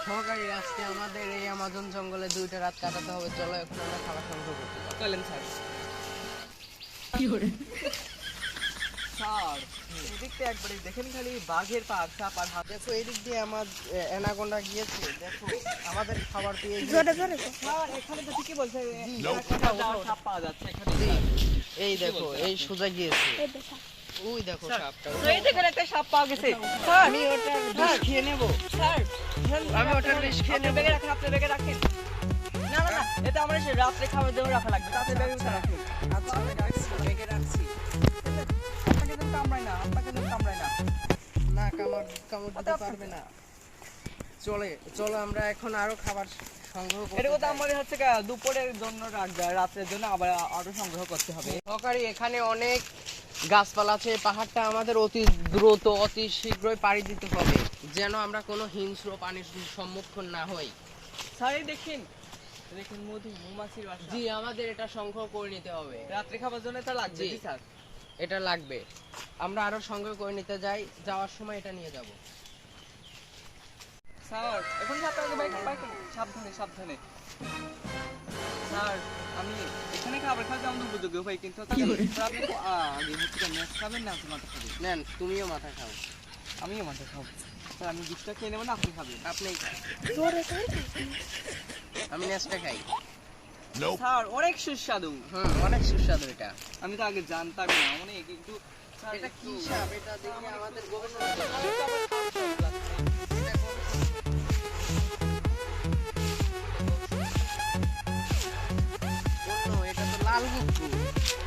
সহকারী আজকে আমাদের এই অ্যামাজন জঙ্গলে 2টা রাত কাটাতে হবে। চলো এখন আমরা খাবার সংগ্রহ করতে পারি। চলেন স্যার। স্যার এদিক থেকে একবারে দেখেন খালি বাঘের পা সাপ আর হাত। দেখো এদিক দিয়ে আমার অ্যানাকোন্ডা গিয়েছে। দেখো আমাদের খাবার পেয়ে জোরে জোরে তো। স্যার এখানে তো ঠিকই বলছে সাপ পাওয়া যাচ্ছে এখানে। এই দেখো এই সোজা গিয়েছে। এই দেখো ওই দেখো সাপটা। তো এই দেখেন একটা সাপ পাওয়া গেছে। স্যার আমি ওটার বিষ খেয়ে নেব। স্যার আমি ওটার বিষ খেয়ে নেব। ব্যাগে রাখেন, আপনি ব্যাগে রাখেন। না না না, এটা আমার রাত্রে খাবার জন্য রাখা লাগবে। তাতে ব্যাগে রাখেন। আচ্ছা আমি রাখছি, ব্যাগে রাখছি। আপনাকে তো কামড়ায় না, আপনাকে তো কামড়ায় না। না কামড় দিতে পারবে না। চলো আমরা এখন আরো খাবার সংগ্রহ করতে এটা কথা যাই। আমাদের হচ্ছে দুপুরের জন্য রাখবে, রাতের জন্য আবার আরো সংগ্রহ করতে হবে। সহকারী এখানে অনেক গাছপালা আছে। পাহাড়টা আমাদের অতি দ্রুত অতি শীঘ্রই পাড়ি দিতে হবে, যেন আমরা কোনো হিংস্র প্রাণীর সম্মুখীন না হই। স্যার এই দেখেন দেখেন মৌমাছির বাসা। জি আমাদের এটা সংগ্রহ করে নিতে হবে। রাত্রে খাবার জন্য এটা লাগবে। জি। জি স্যার। এটা লাগবে। আমরা আরো সংগ্রহ করে নিতে যাই, যাওয়ার সময় এটা নিয়ে যাব। স্যার এখন আপনাকে বাইক সাবধানে সাবধানে। স্যার আমি এখানে খাবার খাওয়াতে আমাদের উপযোগী ভাই, কিন্তু আপনি আগে হচ্ছে ম্যাচ খাবেন না মাথা খাবেন? নেন তুমিও মাথা খাও। আমিও মাথা খাবো। স্যার আমি বিষটা খেয়ে নেবো না, আপনি খাবেন? আপনিই খান। জোরে জোরে আমি নেসটা খাই। স্যার অনেক সুস্বাদু। অনেক সুস্বাদু এটা। আমি তো আগে জানতাম না অনেক, কিন্তু স্যার এটা কি একটু- সাপ? এটা দেখে আমাদের গবেষণা করতে হবে। আমি তো আবার খাওয়ার শখ লাগছে। এটা অন্য, এটা তো লাল গুক্কু।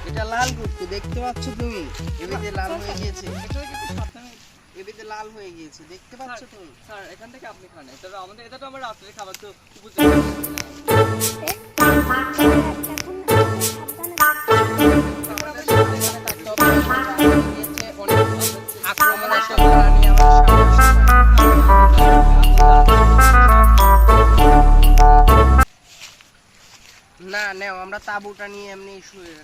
এটা লাল গুক্কু, দেখতে পাচ্ছ তুমি? এবিতে লাল হয়ে গিয়েছে। এটা কিন্তু সাবধানে। এবিতে লাল হয়ে গিয়েছে, দেখতে পাচ্ছ তুমি? স্যার এখান থেকে আপনি খান, এটা তো আমাদের, এটা তো আমার রাত্রে খাবার তো উপযোগী। আমাদের সাবধানে থাকতে হবে। গিয়েছে অনেক আক্রমণাত্মক প্রাণী আমাদের সামনে। না নেও, আমরা তাঁবুটা নিয়ে এমনি শুয়ে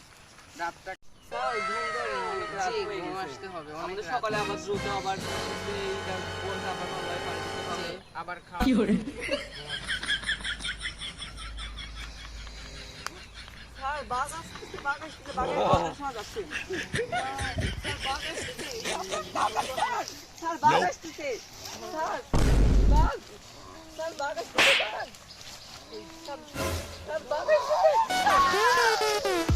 রাতটা। স্যার ঘুম ধরে অনেক রাত জি, হয়ে ঘুম গেছে। আসতে হবে, অনেক আমাদের রাত। সকালে আবার দ্রুত আবার এইটা বলতে আবার ভালোভাবে পানি দিতে হবে। আবার খাওয়া। স্যার বাঘ আসছে, বাঘ আসছে, বাঘের কথা শোনা যাচ্ছে। স্যার বাঘ আসছে, স্যার বাঘ, স্যার বাঘ আসছে, স্যার বাঘ আসছে।